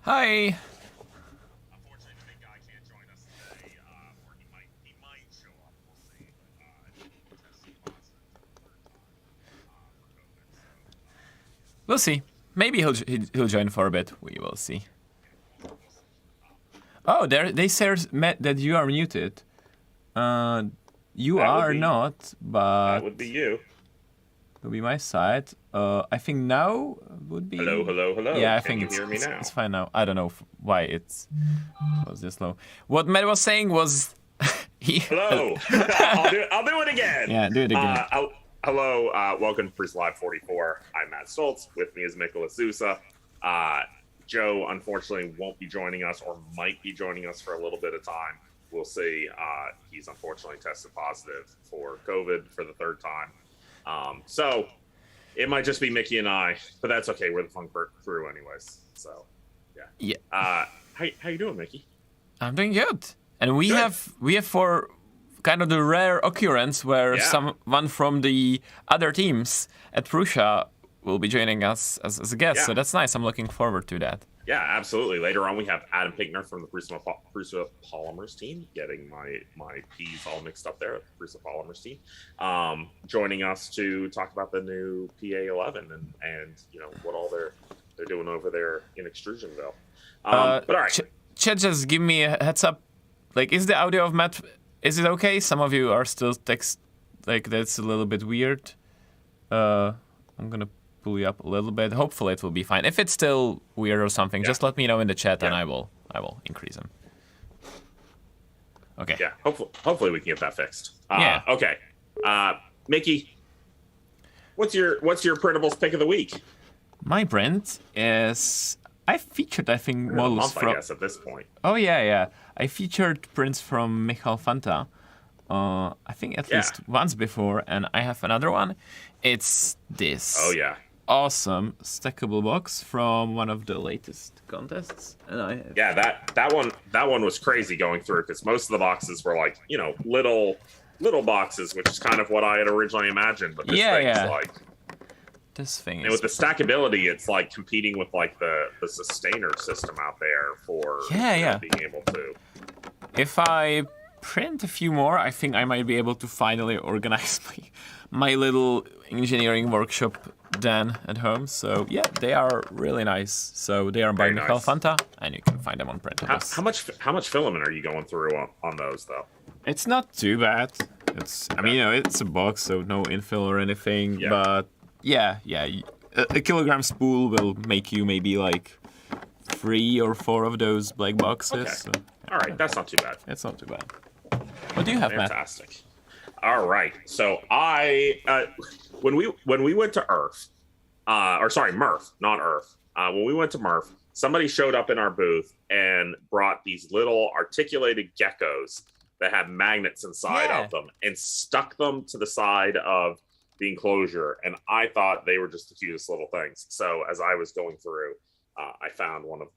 Hi. Unfortunately, the big guy can't join us today, or he might show up. We'll see. But he tested positive for the third time for COVID. So We'll see. Maybe he'll join for a bit. We will see. yeah, we'll see. Oh, they said that you are muted. You That would are be not, that but would be you. it'll be my side. I think now would be. Hello, hello, hello. Yeah, I Can think you hear me now? it's fine now. I don't know why it was this low. What Matt was saying was he. Hello. I'll do it again. Yeah, do it again. Hello. Welcome to Prusa Live 44. I'm Matt Stoltz. With me is Nicholas Sousa. Joe, unfortunately, won't be joining us, or might be joining us for a little bit of time. We'll see. He's unfortunately tested positive for COVID for the third time. So it might just be Mickey and I, but that's okay. We're the fun crew anyways. So, yeah. Yeah. How you doing, Mickey? I'm doing good, and we Good. have for kind of the rare occurrence where Yeah. someone from the other teams at Prusa will be joining us as a guest. Yeah. So that's nice. I'm looking forward to that. Yeah, absolutely. Later on, we have Adam Pinkner from the Prusa Polymers team, getting my P's all mixed up there at the Prusa Polymers team, joining us to talk about the new PA11 and what all they're doing over there in Extrusionville. But all right, Chat, just give me a heads up. Like, is the audio of Matt? Is it okay? Some of you are still that's a little bit weird. I'm gonna pull you up a little bit. Hopefully it will be fine. If it's still weird or something, just let me know in the chat and I will increase them. Okay. yeah, hopefully we can get that fixed. Yeah. Okay, Mickey, what's your Printables pick of the week? My print is I featured I think A models month, from. I guess, at this point. Oh yeah. I featured prints from Michal Fanta. I think at least once before, and I have another one. It's this. Oh yeah. Awesome stackable box from one of the latest contests, and I have... Yeah, that one was crazy going through because most of the boxes were like little boxes, which is kind of what I had originally imagined. But this thing's like this thing and is... with the stackability, it's like competing with like the sustainer system out there for being able to. If I print a few more, I think I might be able to finally organize my little engineering workshop then at home. So yeah, they are really nice. So they are by Michal Fanta, and you can find them on Printables. How much filament are you going through on those though? It's not too bad. It's it's a box, so no infill or anything. Yeah. But yeah, a kilogram spool will make you maybe like 3 or 4 of those black boxes. Okay. So, all right, that's not too bad. It's not too bad. What do you have, Matt? Fantastic. All right. So when we went to Earth, Murph, not Earth. When we went to Murph, somebody showed up in our booth and brought these little articulated geckos that had magnets inside of them and stuck them to the side of the enclosure. And I thought they were just the cutest little things. So as I was going through, I found one of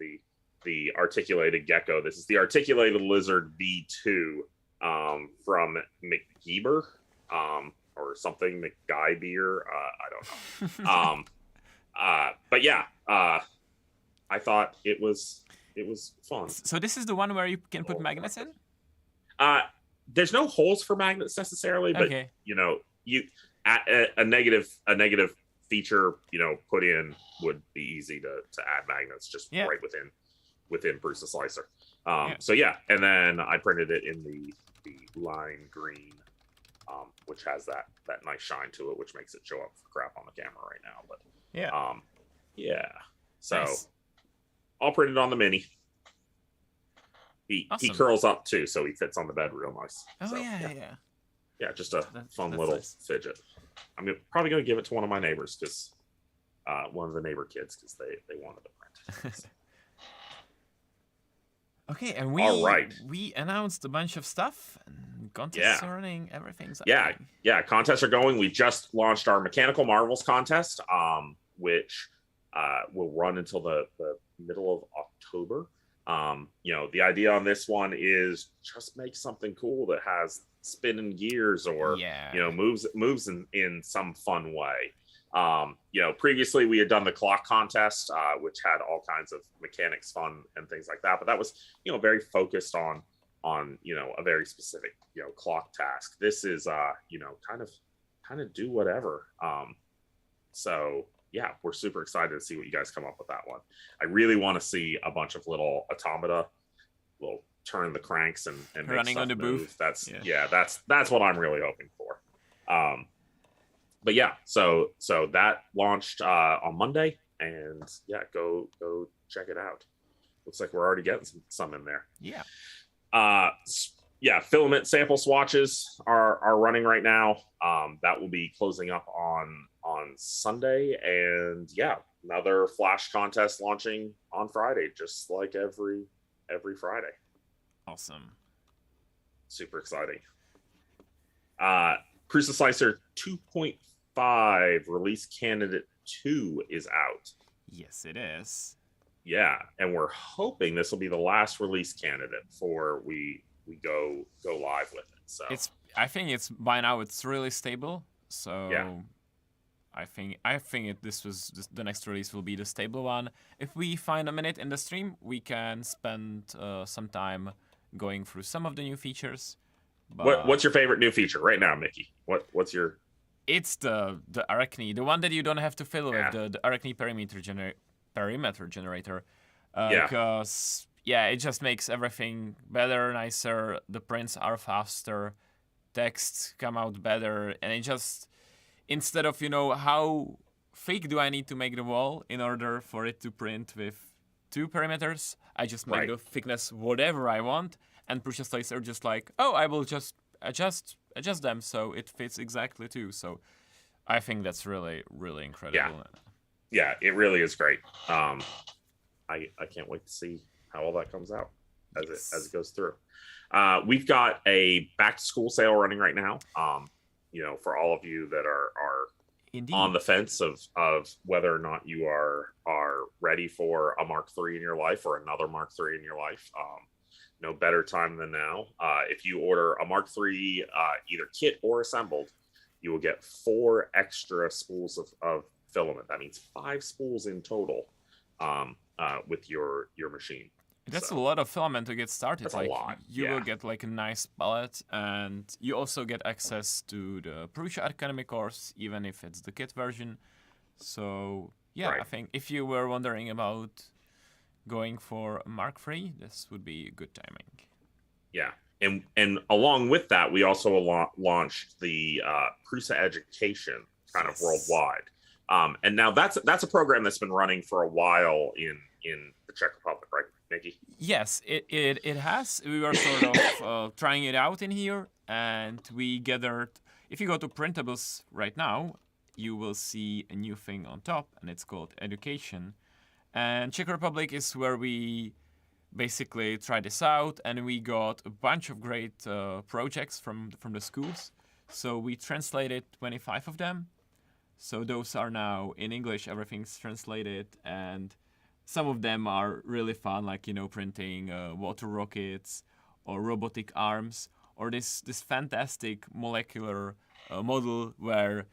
the articulated gecko. This is the articulated lizard V2 from McGeeber or something, McGuybeer. I don't know. But yeah, I thought it was fun. So this is the one where you can put magnets in? There's no holes for magnets necessarily, but a negative feature put in would be easy to add magnets just right within PrusaSlicer. So yeah, and then I printed it in the lime green, which has that nice shine to it, which makes it show up for crap on the camera right now. But so nice. I'll print it on the mini. He curls up too, so he fits on the bed real nice. Oh so, yeah. Just a fun little fidget. I'm probably going to give it to one of my neighbors because one of the neighbor kids because they wanted to print. Okay, and we announced a bunch of stuff, and contests are running, everything's happening. Yeah, contests are going. We just launched our Mechanical Marvels contest, which will run until the middle of October. The idea on this one is just make something cool that has spinning gears or moves in some fun way. Previously we had done the clock contest, which had all kinds of mechanics fun and things like that, but that was, very focused on a very specific, clock task. This is, kind of do whatever. So yeah, we're super excited to see what you guys come up with that one. I really want to see a bunch of little automata, little turn the cranks and make running stuff on the move. booth. That's what I'm really hoping for. But yeah, so that launched on Monday, and yeah, go check it out. Looks like we're already getting some in there. Yeah. Filament sample swatches are running right now. That will be closing up on Sunday, and yeah, another flash contest launching on Friday, just like every Friday. Awesome. Super exciting. PrusaSlicer 2.5 release candidate 2 is out. Yes, it is. Yeah, and we're hoping this will be the last release candidate before we go live with it. So I think it's by now it's really stable. So yeah. I think the next release will be the stable one. If we find a minute in the stream, we can spend some time going through some of the new features. But what's your favorite new feature right now, Mickey? What's your? It's the Arachne, the one that you don't have to fiddle with, the Arachne perimeter generator. Because it just makes everything better, nicer. The prints are faster, texts come out better, and it just, instead of how thick do I need to make the wall in order for it to print with 2 perimeters, I just make the thickness whatever I want, and PrusaSlicer just like, I will just adjust them so it fits exactly too. So I think that's really, really incredible. Yeah, it really is great. I can't wait to see how all that comes out as it goes through. We've got a back to school sale running right now. For all of you that are Indeed. On the fence of whether or not you are ready for a Mark III in your life or another Mark III in your life. No better time than now. If you order a Mark III, either kit or assembled, you will get 4 extra spools of filament. That means 5 spools in total with your machine. That's a lot of filament to get started. That's a lot. You will get like a nice palette, and you also get access to the Prusa Academy course, even if it's the kit version. So I think if you were wondering about going for Mark III, this would be good timing. Yeah, and along with that, we also launched the Prusa Education kind of worldwide. And now that's a program that's been running for a while in the Czech Republic, right, Nikki? Yes, it has. We were sort of trying it out in here, and we gathered. If you go to Printables right now, you will see a new thing on top, and it's called Education. And Czech Republic is where we basically tried this out, and we got a bunch of great projects from the schools. So we translated 25 of them. So those are now in English, everything's translated, and some of them are really fun, like, printing water rockets or robotic arms, or this fantastic molecular model where,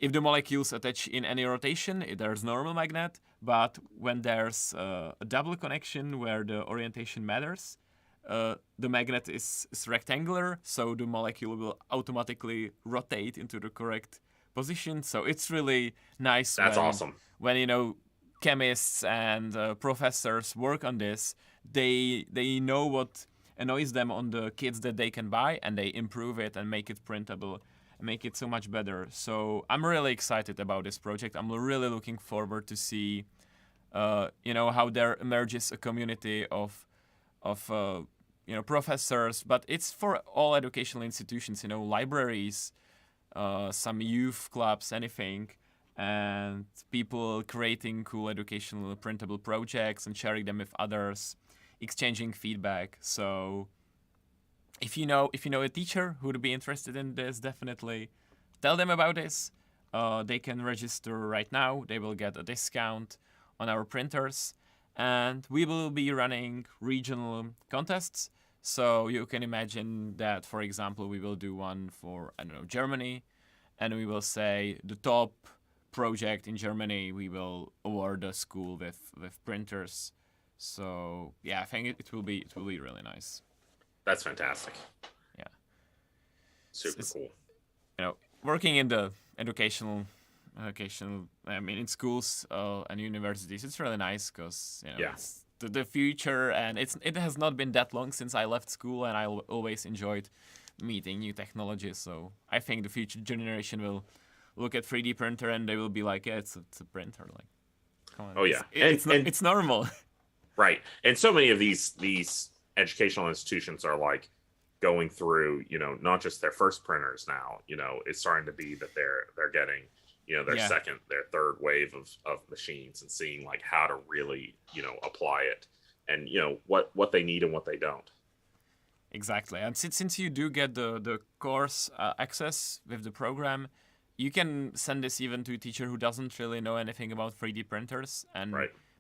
if the molecules attach in any rotation, there's normal magnet, but when there's a double connection where the orientation matters, the magnet is rectangular, so the molecule will automatically rotate into the correct position. So it's really nice. That's awesome. When chemists and professors work on this, they know what annoys them on the kits that they can buy, and they improve it and make it printable, make it so much better. So I'm really excited about this project. I'm really looking forward to see, how there emerges a community of professors, but it's for all educational institutions, libraries, some youth clubs, anything, and people creating cool educational printable projects and sharing them with others, exchanging feedback. So if you know a teacher who would be interested in this, definitely tell them about this. They can register right now. They will get a discount on our printers, and we will be running regional contests. So you can imagine that, for example, we will do one for, Germany, and we will say the top project in Germany. We will award the school with printers. So yeah, I think it will be really nice. That's fantastic. Yeah, Super cool. Working in the educational, I mean, in schools and universities, it's really nice because it's the future, and it has not been that long since I left school, and I always enjoyed meeting new technologies. So I think the future generation will look at 3D printer and they will be like, yeah, it's a printer. Like, come on. Oh yeah, it's normal. Right, and so many of these educational institutions are like going through, not just their first printers now. It's starting to be that they're getting, their second, their third wave of machines, and seeing like how to really, apply it, and what they need and what they don't. Exactly, and since you do get the course access with the program, you can send this even to a teacher who doesn't really know anything about 3D printers, and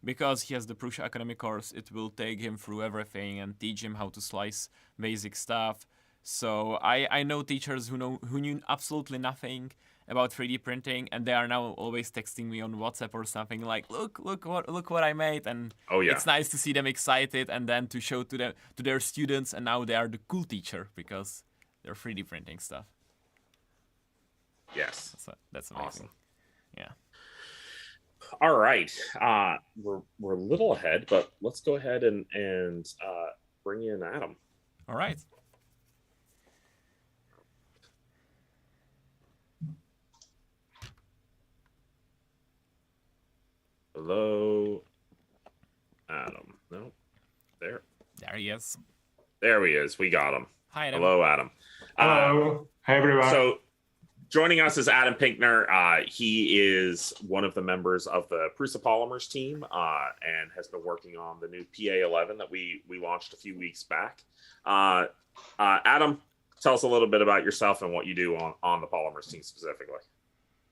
because he has the Prusa Academy course, it will take him through everything and teach him how to slice basic stuff. So I know teachers who knew absolutely nothing about 3D printing, and they are now always texting me on WhatsApp or something like, look what I made, and it's nice to see them excited, and then to show to their students, and now they are the cool teacher because they're 3D printing stuff. Yes, that's amazing. Awesome. Yeah. All right, we're a little ahead, but let's go ahead and bring in Adam. All right. Hello, Adam. No, there he is. There he is. We got him. Hi, Adam. Hello, Adam. Hello. Hi, everyone. So, joining us is Adam Pinkner. He is one of the members of the Prusa Polymers team and has been working on the new PA11 that we launched a few weeks back. Adam, tell us a little bit about yourself and what you do on the Polymers team specifically.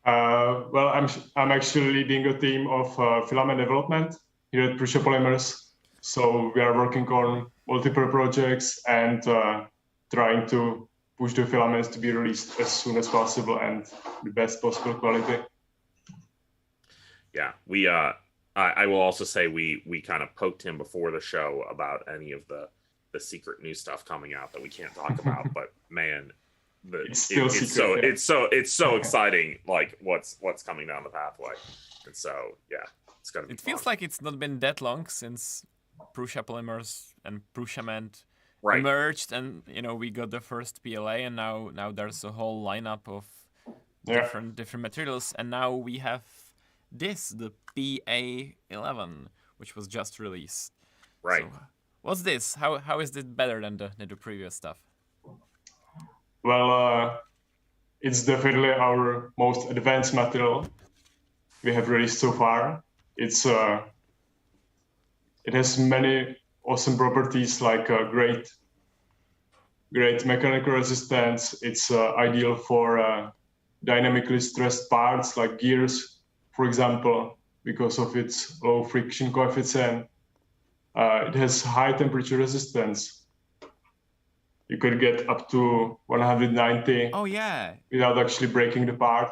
Well, I'm actually leading a team of filament development here at Prusa Polymers. So we are working on multiple projects and trying to push the filaments to be released as soon as possible and the best possible quality. Yeah, we. I will also say we kind of poked him before the show about any of the secret new stuff coming out that we can't talk about, but man. It's so exciting, like what's coming down the pathway, and so it's gonna be. It feels like it's not been that long since Prusa Polymers and Prusament emerged, and we got the first PLA, and now there's a whole lineup of different materials, and now we have the PA11, which was just released. Right. So, what's this? How is it better than the previous stuff? Well, it's definitely our most advanced material we have released so far. It has many awesome properties like great mechanical resistance. It's ideal for dynamically stressed parts like gears, for example, because of its low friction coefficient. It has high temperature resistance. You could get up to 190 without actually breaking the part.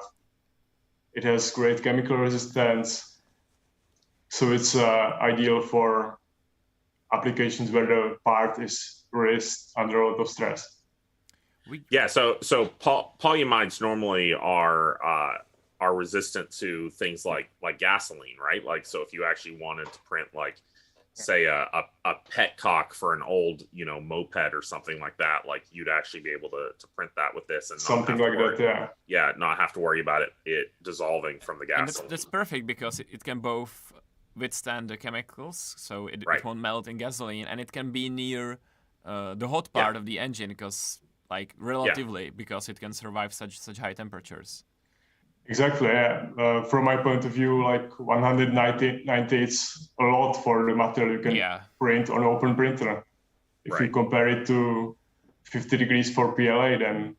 It has great chemical resistance. So it's ideal for applications where the part is raised under a lot of stress. So polyamides normally are resistant to things like gasoline, right? Like, so if you actually wanted to print like, say a petcock for an old moped or something like that, like you'd actually be able to print that with this and something like that, not have to worry about it dissolving from the gasoline. And that's perfect because it can both withstand the chemicals, so it won't melt in gasoline, and it can be near the hot part of the engine because because it can survive such high temperatures. Exactly. From my point of view, like 190 it's a lot for the material you can print on open printer. If you compare it to 50 degrees for PLA, then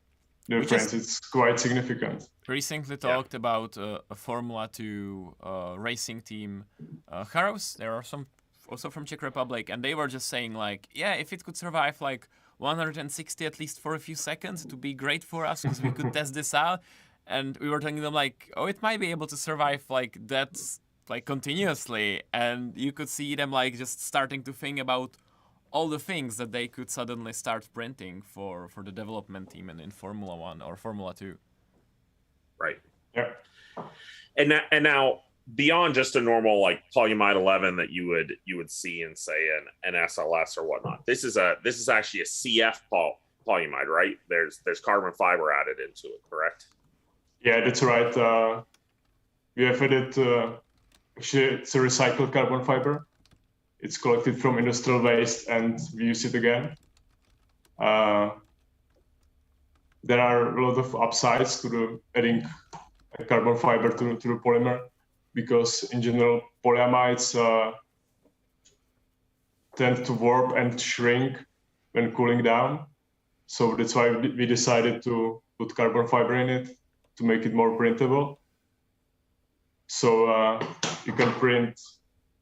the difference is quite significant. Recently talked about a Formula 2 racing team, Haros. There are some also from Czech Republic, and they were just saying like, if it could survive like 160 at least for a few seconds, it would be great for us because we could test this out. and we were telling them like, oh, it might be able to survive like that, like continuously, and you could see them like just starting to think about all the things that they could suddenly start printing for the development team in Formula 1 or Formula 2. Right. Yeah. And now beyond just a normal like polyamide 11 that you would see in say an SLS or whatnot, this is actually a CF polyamide, right? There's carbon fiber added into it, correct? Yeah, that's right. We have added actually it's a recycled carbon fiber. It's collected from industrial waste and we use it again. There are a lot of upsides to adding carbon fiber to the polymer, because in general polyamides tend to warp and shrink when cooling down. So that's why we decided to put carbon fiber in it to make it more printable. So you can print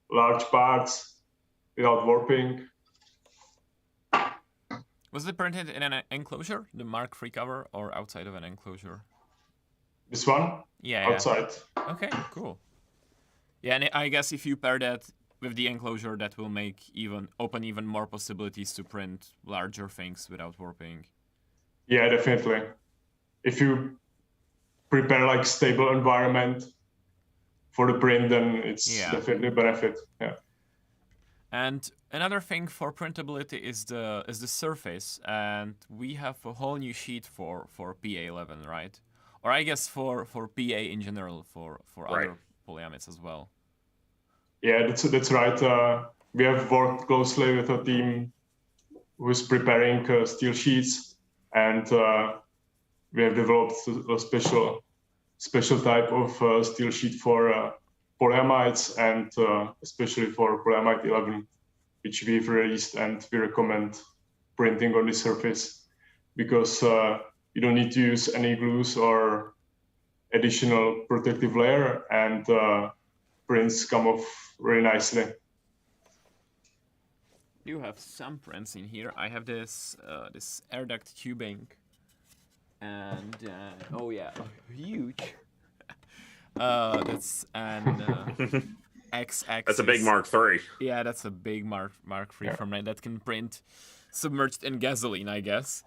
large parts without warping. Was it printed in an enclosure, the Mark III cover, or outside of an enclosure? This one? Yeah. Outside. Okay, cool. Yeah, and I guess if you pair that with the enclosure, that will make open even more possibilities to print larger things without warping. Yeah, definitely. If you prepare like stable environment for the print, then it's definitely a benefit. Yeah. And another thing for printability is the surface, and we have a whole new sheet for PA11, right? Or I guess for PA in general, for other polyamides as well. Yeah, that's right. We have worked closely with a team who is preparing steel sheets, and we have developed a special type of steel sheet for polyamides, and especially for polyamide 11, which we've released, and we recommend printing on the surface because you don't need to use any glues or additional protective layer, and prints come off very nicely. You have some prints in here. I have this this air duct tubing, and huge. That's an X-axis. That's a big Mark III. Yeah, that's a big Mark III from that can print submerged in gasoline, I guess.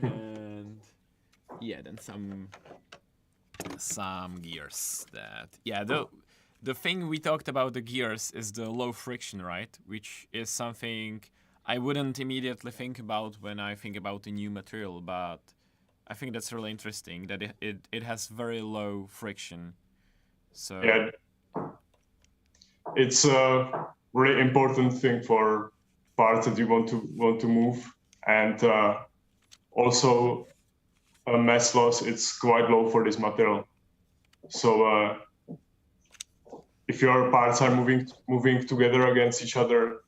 And yeah, then some gears that the thing we talked about the gears is the low friction, right? Which is something I wouldn't immediately think about when I think about a new material, but I think that's really interesting that it has very low friction. So yeah, it's a really important thing for parts that you want to move, and also mass loss. It's quite low for this material. So if your parts are moving together against each other,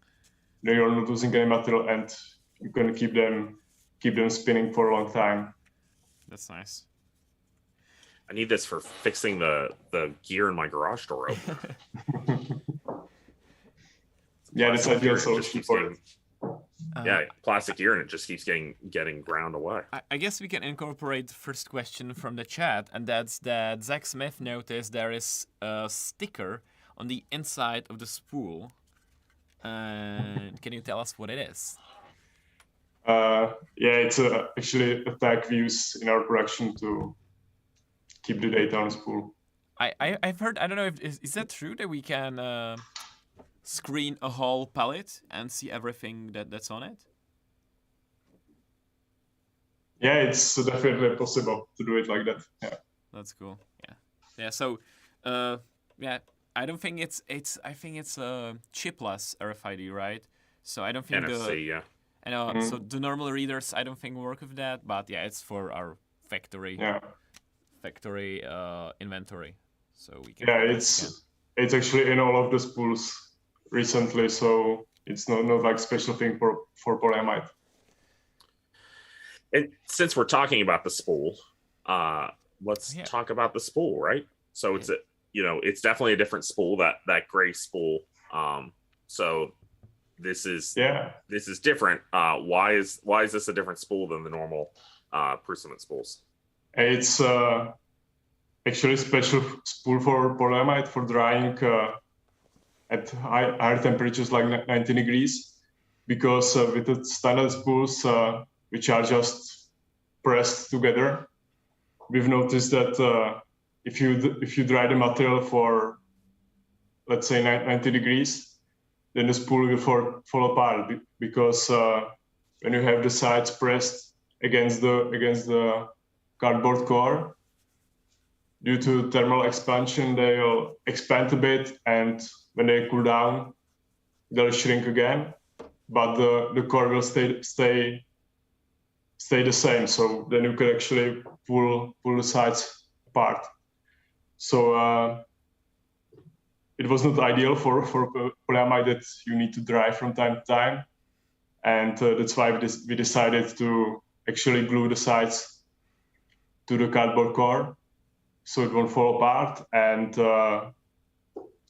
then you're not losing any material, and you can keep them spinning for a long time. That's nice. I need this for fixing the gear in my garage door opener. Yeah, that's ideal solution for it. Yeah, plastic gear, and it just keeps getting ground away. I guess we can incorporate the first question from the chat, and that's that Zach Smith noticed there is a sticker on the inside of the spool. Can you tell us what it is? Yeah, it's actually a tag we use in our production to keep the data on the spool. I've heard, I don't know if is that true that we can screen a whole palette and see everything that's on it? Yeah, it's definitely possible to do it like that. Yeah, that's cool. Yeah. So I don't think it's I think it's a chipless RFID, right? So I don't think NFC, I know. So the normal readers I don't think work with that, but yeah, it's for our factory inventory, so we can. Yeah, it's actually in all of the spools recently, so it's not like special thing for polyamide. And since we're talking about the spool, let's talk about the spool, right? So it's it's definitely a different spool, that gray spool. So this is different. Why is this a different spool than the normal Prusament spools? It's actually a special spool for polyamide for drying at higher temperatures like 19 degrees, because with the standard spools, which are just pressed together, we've noticed that if you dry the material for, let's say, 90 degrees, then the spool will fall apart, because when you have the sides pressed against the cardboard core, due to thermal expansion, they'll expand a bit, and when they cool down, they'll shrink again. But the core will stay the same. So then you can actually pull the sides apart. So it was not ideal for polyamide that you need to dry from time to time, and that's why we decided to actually glue the sides to the cardboard core, so it won't fall apart, and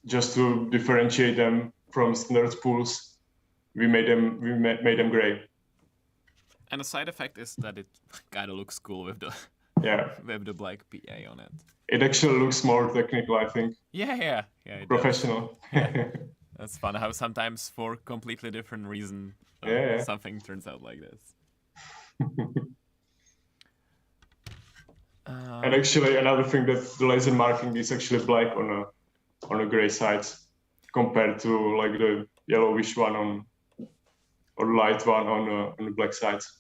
just to differentiate them from standard spools, we made them gray. And the side effect is that it kind of looks cool with the with the black PA on it. It actually looks more technical, I think. Yeah. Professional. Yeah. That's fun how sometimes for completely different reason something turns out like this. And actually, another thing, that the laser marking is actually black on a gray sides compared to like the yellowish one or light one on the black sides.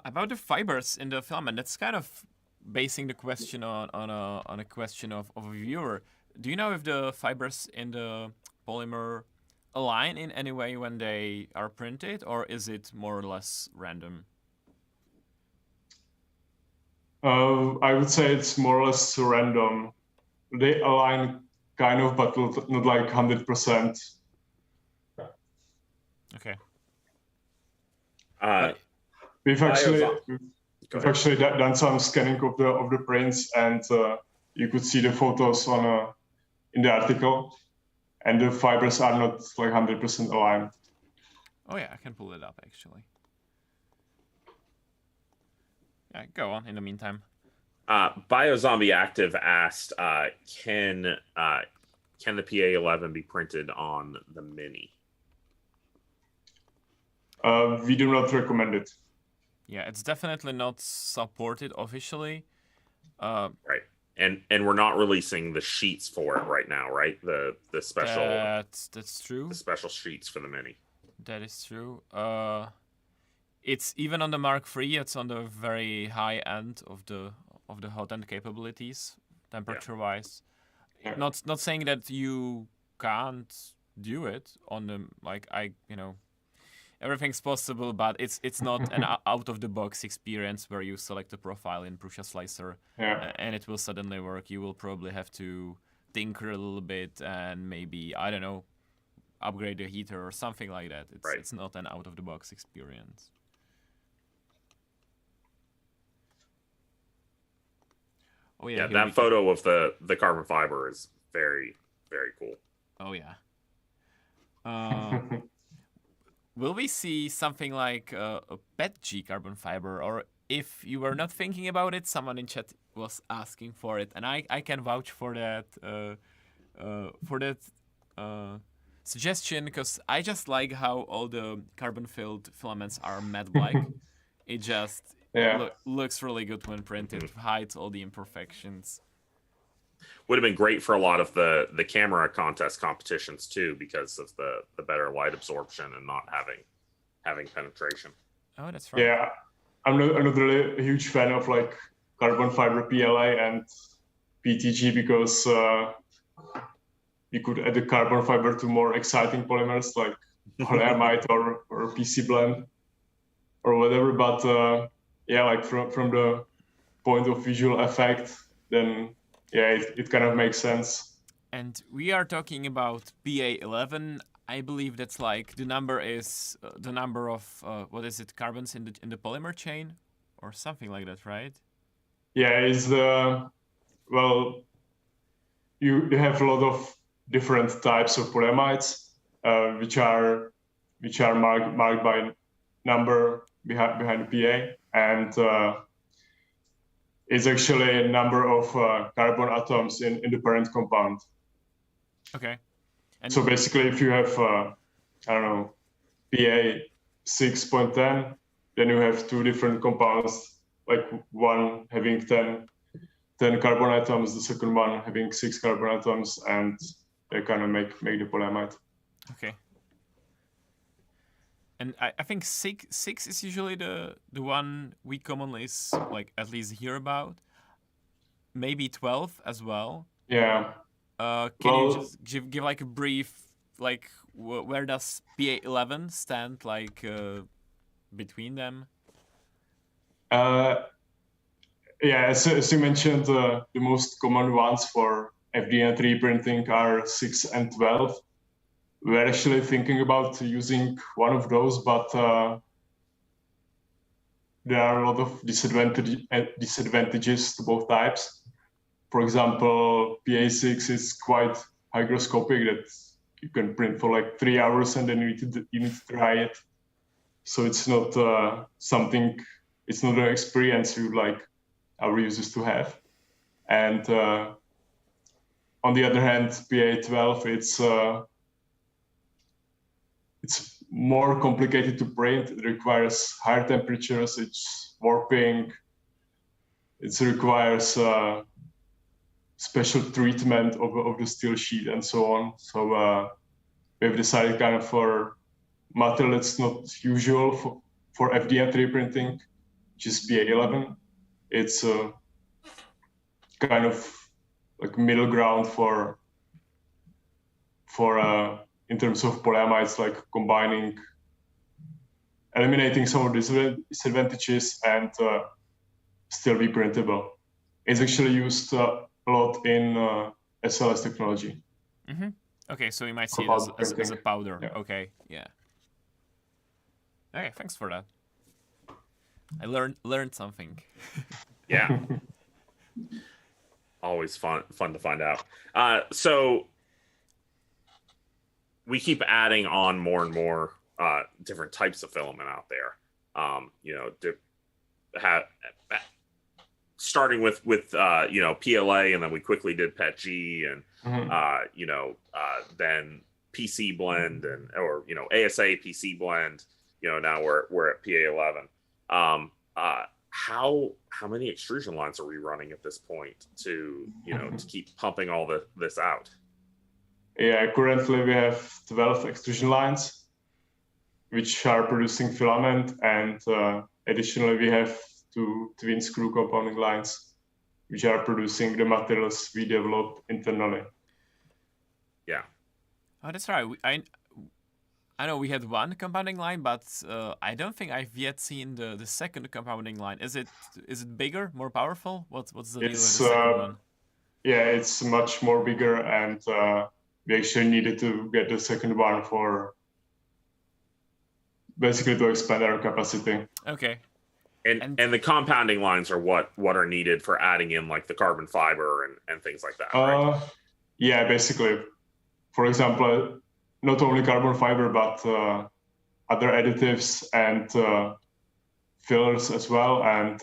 About the fibers in the filament, that's kind of basing the question on a question of a viewer. Do you know if the fibers in the polymer align in any way when they are printed, or is it more or less random? I would say it's more or less random. They align kind of, but not like 100%. Okay. We've actually done some scanning of the prints, and you could see the photos in the article, and the fibers are not like 100% aligned. Oh yeah, I can pull it up actually. Yeah, go on in the meantime. BioZombie Active asked, can the PA11 be printed on the Mini? We do not recommend it. Yeah, it's definitely not supported officially. Right. And we're not releasing the sheets for it right now, right? The special that's true. The special sheets for the Mini. That is true. It's even on the Mark III. It's on the very high end of the hot end capabilities, temperature-wise. Yeah. Not saying that you can't do it on the everything's possible, but it's not an out of the box experience where you select a profile in PrusaSlicer and it will suddenly work. You will probably have to tinker a little bit and maybe, I don't know, upgrade the heater or something like that. It's not an out of the box experience. Oh yeah, that photo of the carbon fiber is very, very cool. Oh yeah. Will we see something like a PETG carbon fiber, or if you were not thinking about it, someone in chat was asking for it, and I can vouch for that suggestion, because I just like how all the carbon-filled filaments are matte black. It just looks really good when printed, hides all the imperfections. Would have been great for a lot of the camera competitions too, because of the better light absorption and not having penetration. Oh, that's right. Yeah, I'm not really a huge fan of like carbon fiber PLA and PTG, because you could add the carbon fiber to more exciting polymers like polyamide or PC blend or whatever. But like from the point of visual effect, then it kind of makes sense. And we are talking about PA11. I believe that's like the number is the number of carbons in the polymer chain or something like that, right? Yeah, it's you have a lot of different types of polyamides, which are marked by number behind the PA, and It's actually a number of carbon atoms in the parent compound. Okay. And so basically, if you have, I don't know, PA 6.10, then you have two different compounds, like one having 10 carbon atoms, the second one having 6 carbon atoms, and they kind of make the polyamide. Okay. And I think six is usually the one we commonly like at least hear about. Maybe 12 as well. Yeah. Can you just give like a brief, like where does PA11 stand, like between them? Yeah, as you mentioned, the most common ones for FDM 3 printing are 6 and 12. We're actually thinking about using one of those, but there are a lot of disadvantages to both types. For example, PA6 is quite hygroscopic, that you can print for like 3 hours and then you need to dry it. So it's not something, it's not an experience you like our users to have. And on the other hand, PA12, it's more complicated to print. It requires higher temperatures, it's warping, it requires special treatment of the steel sheet and so on. So we've decided kind of for material that's not usual for FDM3 printing, which is PA11. It's kind of like middle ground for in terms of polyamides, like eliminating some of the disadvantages and still be printable. It's actually used a lot in SLS technology. Mm-hmm. Okay, so you might see it as a powder. Yeah. Okay, yeah. Okay, thanks for that. I learned something. Yeah. Always fun to find out. So we keep adding on more and more different types of filament out there. Starting with PLA, and then we quickly did PETG, and then PC blend, and ASA PC blend. Now we're at PA11. How many extrusion lines are we running at this point to keep pumping all this out? Yeah, currently we have 12 extrusion lines, which are producing filament, and additionally we have 2 twin screw compounding lines, which are producing the materials we develop internally. Yeah. Oh, that's right. I know we had one compounding line, but I don't think I've yet seen the second compounding line. Is it bigger, more powerful? What's the deal with the second one? Yeah, it's much more bigger, and we actually needed to get the second one for basically to expand our capacity. Okay. And the compounding lines are what are needed for adding in like the carbon fiber and things like that, right? Yeah, basically. For example, not only carbon fiber, but other additives and fillers as well. And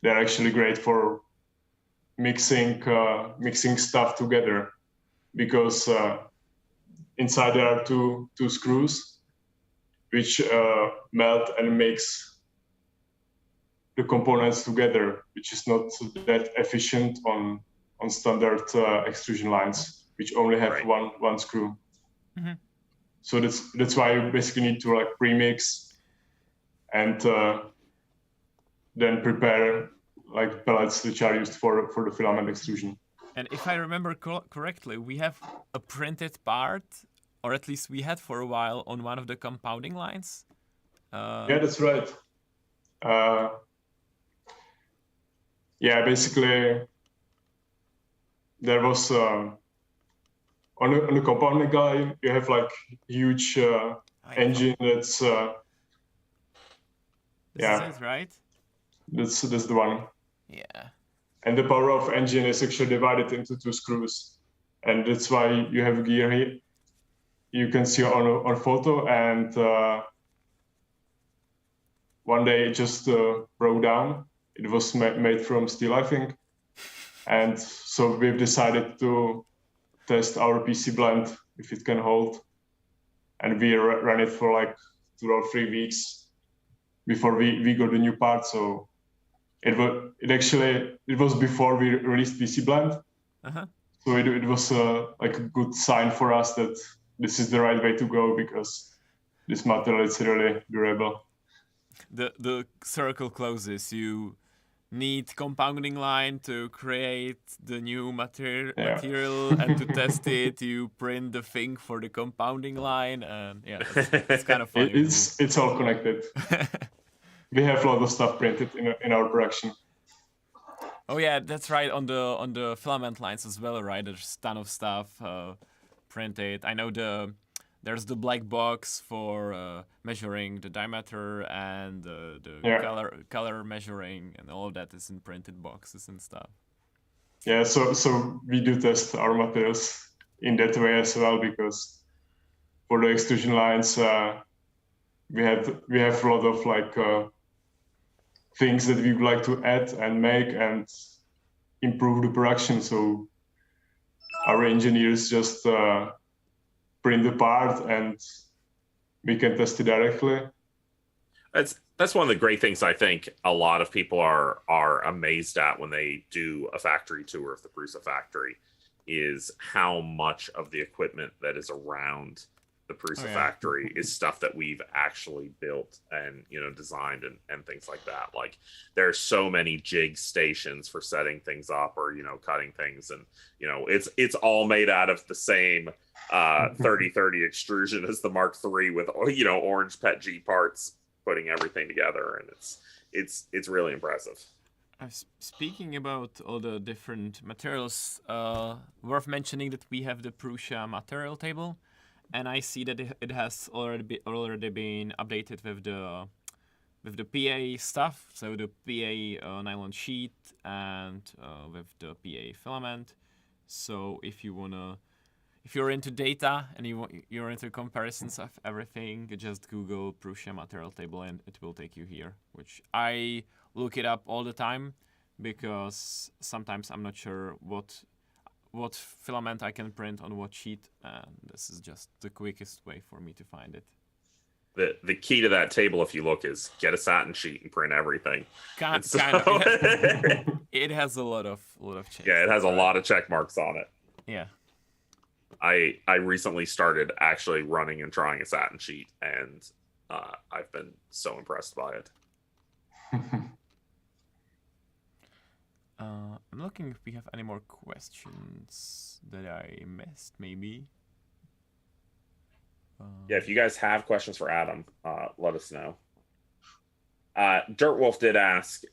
they're actually great for mixing stuff together, because inside there are two screws which melt and mix the components together, which is not that efficient on standard extrusion lines, which only have one screw. Mm-hmm. So that's why you basically need to like premix and then prepare like pellets which are used for the filament extrusion. And if I remember correctly, we have a printed part, or at least we had for a while, on one of the compounding lines. Yeah, that's right. Yeah, basically there was on the compounding line you have like huge engine that's This is it, right? That's the one. Yeah. And the power of engine is actually divided into 2 screws, and that's why you have a gear here. You can see on a photo, and one day it just broke down, it was made from steel, I think. And so we've decided to test our PC blend if it can hold. And we ran it for like 2 or 3 weeks before we got the new part. So it was before we released PC blend. Uh-huh. So it was like a good sign for us that this is the right way to go, because this material is really durable. The circle closes. You need compounding line to create the new material and to test it. You print the thing for the compounding line, and yeah, it's kind of funny. It's all connected. We have a lot of stuff printed in our production. Oh yeah, that's right. On the filament lines as well, right? There's a ton of stuff printed. I know there's the black box for measuring the diameter and the color measuring, and all of that is in printed boxes and stuff. Yeah, so we do test our materials in that way as well, because for the extrusion lines, we have a lot of like things that we would like to add and make and improve the production. So our engineers just print the part and we can test it directly. That's one of the great things I think a lot of people are amazed at when they do a factory tour of the Prusa factory, is how much of the equipment that is around the Prusa factory is stuff that we've actually built and, you know, designed and things like that. Like, there's so many jig stations for setting things up or, you know, cutting things, and, you know, it's all made out of the same 3030 extrusion as the Mark III with, you know, orange PET G parts, putting everything together, and it's really impressive. Speaking about all the different materials, worth mentioning that we have the Prusa material table. And I see that it has already been updated with the PA stuff, so the PA nylon sheet and with the PA filament. So if you're into data and you're into comparisons of everything, just Google Prusa material table and it will take you here. Which I look it up all the time, because sometimes I'm not sure what filament I can print on what sheet, and this is just the quickest way for me to find it. The key to that table, if you look, is get a satin sheet and print everything. Kind of. It has a lot of changes. Yeah, it has a lot of check marks on it. Yeah. I recently started actually running and trying a satin sheet, and I've been so impressed by it. I'm looking if we have any more questions that I missed, maybe. Yeah, if you guys have questions for Adam, let us know. Dirtwolf did ask,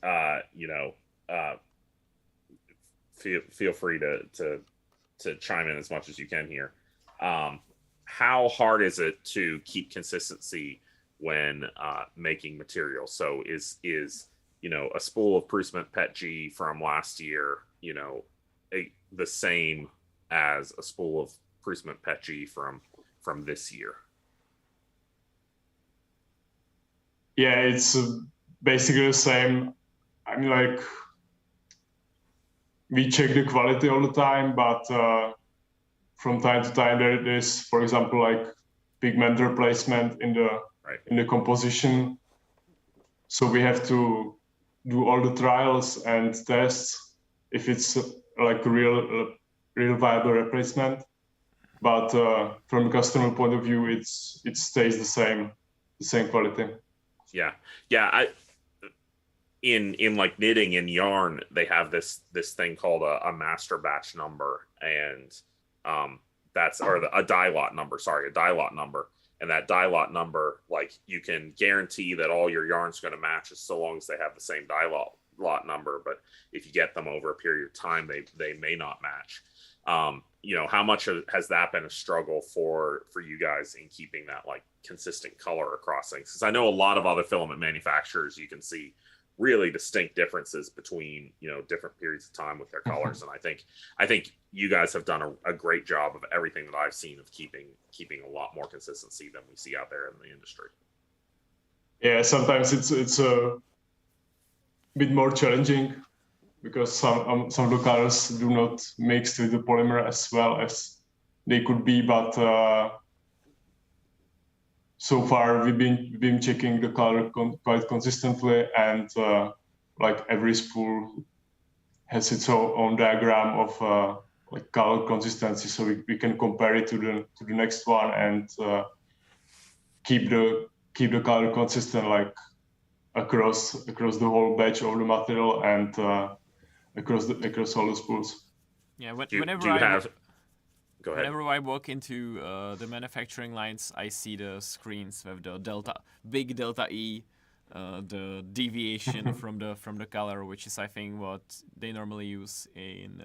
feel free to chime in as much as you can here. How hard is it to keep consistency when making material? So is a spool of Prusament PET G from last year, the same as a spool of Prusament PET G from this year? Yeah, it's basically the same. I mean, like, we check the quality all the time, but from time to time there's, for example, like pigment replacement in the composition. So we have to do all the trials and tests if it's like a real viable replacement. But from a customer point of view, it stays the same quality. Yeah. In like knitting and yarn, they have this thing called a master batch number, and a die lot number. Sorry, a die lot number. And that die lot number, like, you can guarantee that all your yarn's going to match so long as they have the same die lot number. But if you get them over a period of time, they may not match. How much has that been a struggle for you guys in keeping that like consistent color across things? Because I know a lot of other filament manufacturers, you can see really distinct differences between different periods of time with their colors. And I think you guys have done a great job of everything that I've seen of keeping a lot more consistency than we see out there in the industry. Yeah, sometimes it's bit more challenging because some of the colors do not mix with the polymer as well as they could be, but so far we've been checking the color quite consistently, and like every spool has its own diagram of like color consistency, so we can compare it to the next one and keep the color consistent, like across the whole batch of the material and across all the spools. Yeah, Do you whenever have? Go ahead. whenever I walk into the manufacturing lines, I see the screens with the big delta E, the deviation from the color, which is I think what they normally use in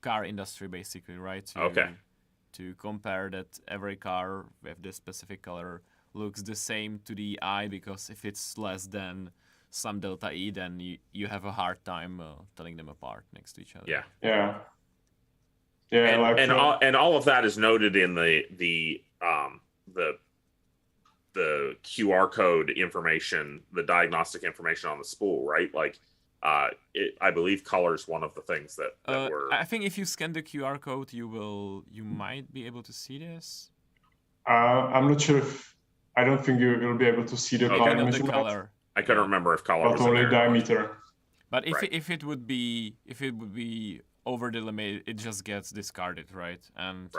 car industry, basically, right? To compare that every car with this specific color looks the same to the eye, because if it's less than some delta E, then you have a hard time telling them apart next to each other. Yeah. Yeah, and all of that is noted in the QR code information, the diagnostic information on the spool, right? Like, I believe color is one of the things that were. I think if you scan the QR code, you might be able to see this. I'm not sure if I don't think you'll be able to see the color measurement. The color. I couldn't remember if color but was only in there. diameter. But if it would be over the limit, it just gets discarded, right? And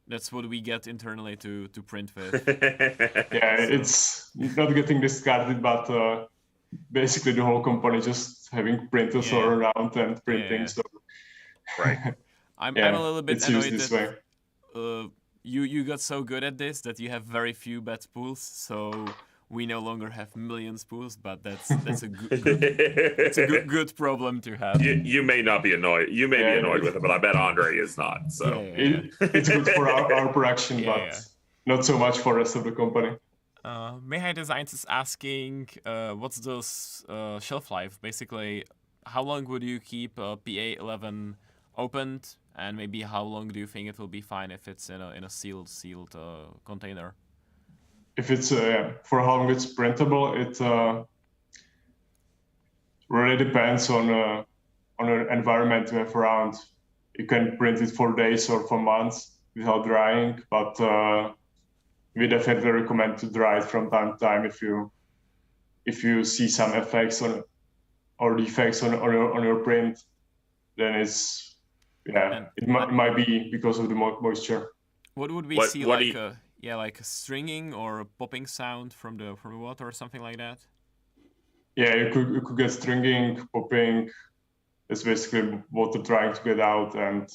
that's what we get internally to print with. Yeah, it's not getting discarded, but basically the whole company just having printers all around and printing. Yeah. So I'm a little bit annoyed this that way. You got so good at this that you have very few bad spools, so we no longer have million spools, but that's a good problem to have. You may not be annoyed. You may be annoyed with it, but I bet Andre is not. So it's good for our production, but not so much for the rest of the company. Mihai Designs is asking, what's the shelf life? Basically, how long would you keep PA11 opened, and maybe how long do you think it will be fine if it's in a sealed container? If it's for how long it's printable, it really depends on an environment you have around. You can print it for days or for months without drying, but we definitely recommend to dry it from time to time if you see some effects or defects on your print, then it's it might be because of the moisture. What would we see, like a stringing or a popping sound from the water or something like that? Yeah, you could get stringing, popping. It's basically water trying to get out, and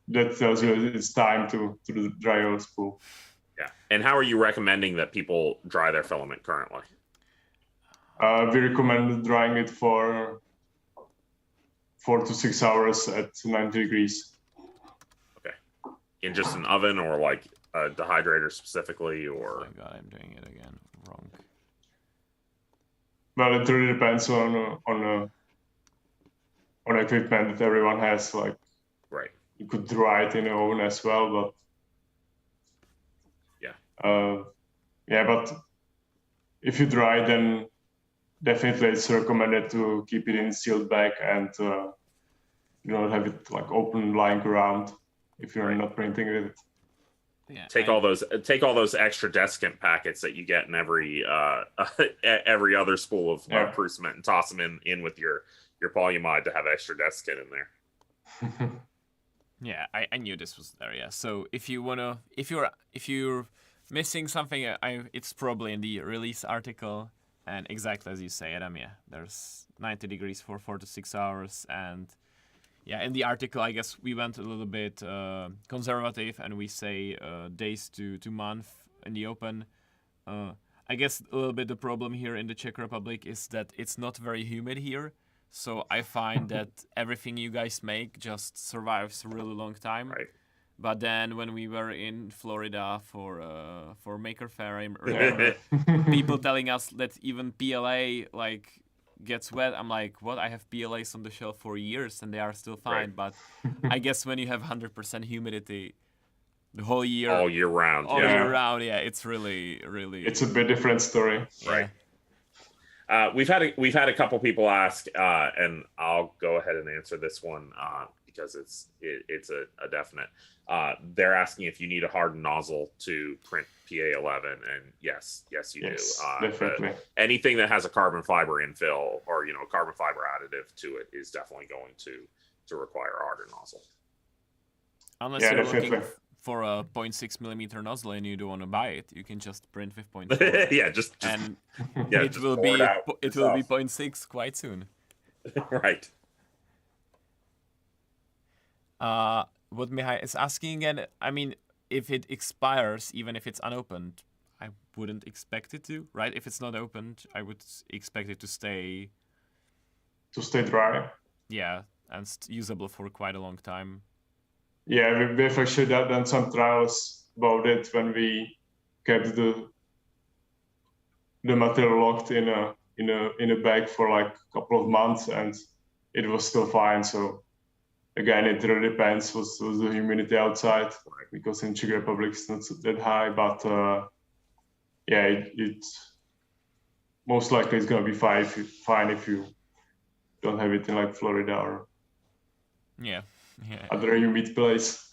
that tells you it's time to dry your spool. Yeah. And how are you recommending that people dry their filament currently? We recommend drying it for 4 to 6 hours at 90 degrees. Okay. In just an oven or like a dehydrator specifically, or? Oh my god, I'm doing it again wrong. Well, it really depends on equipment that everyone has. Like, you could dry it in the oven as well, but but if you dry, then definitely it's recommended to keep it in sealed bag and you don't have it like open lying around if you're not printing with it. Yeah, take all those extra desiccant packets that you get in every other spool of Prusament and toss them in with your polyamide to have extra desiccant in there. Yeah, I knew this was there. Yeah, so if you're missing something, it's probably in the release article, and exactly as you say, Adam. Yeah, there's 90 degrees for 4 to 6 hours, and in the article, I guess we went a little bit conservative, and we say days to month in the open. I guess a little bit the problem here in the Czech Republic is that it's not very humid here. So I find that everything you guys make just survives a really long time. Right. But then when we were in Florida for Maker Faire, I remember people telling us that even PLA gets wet. I'm like, what? I have PLAs on the shelf for years and they are still fine. Right. But I guess when you have 100% humidity, the whole year, all year round. all Yeah. year round. Yeah, it's really. It's a bit different story. Right. We've had a couple people ask, and I'll go ahead and answer this one because it's a definite. They're asking if you need a hardened nozzle to print PA11, and yes, you do. Definitely. Anything that has a carbon fiber infill or carbon fiber additive to it is definitely going to require a hardened nozzle. Unless you're looking for a 0.6 millimeter nozzle and you don't want to buy it, you can just print with 0.4. Yeah, just and yeah, it will be 0.6 quite soon. Right. What Mihai is asking again, I mean, if it expires, even if it's unopened, I wouldn't expect it to, right? If it's not opened, I would expect it to stay dry. Yeah, and usable for quite a long time. Yeah, we've actually done some trials about it when we kept the material locked in a bag for like a couple of months, and it was still fine. So again, it really depends what's the humidity outside, because in Czech Republic it's not that high, but yeah, it most likely is gonna be fine if you don't have it in like Florida or other humid place.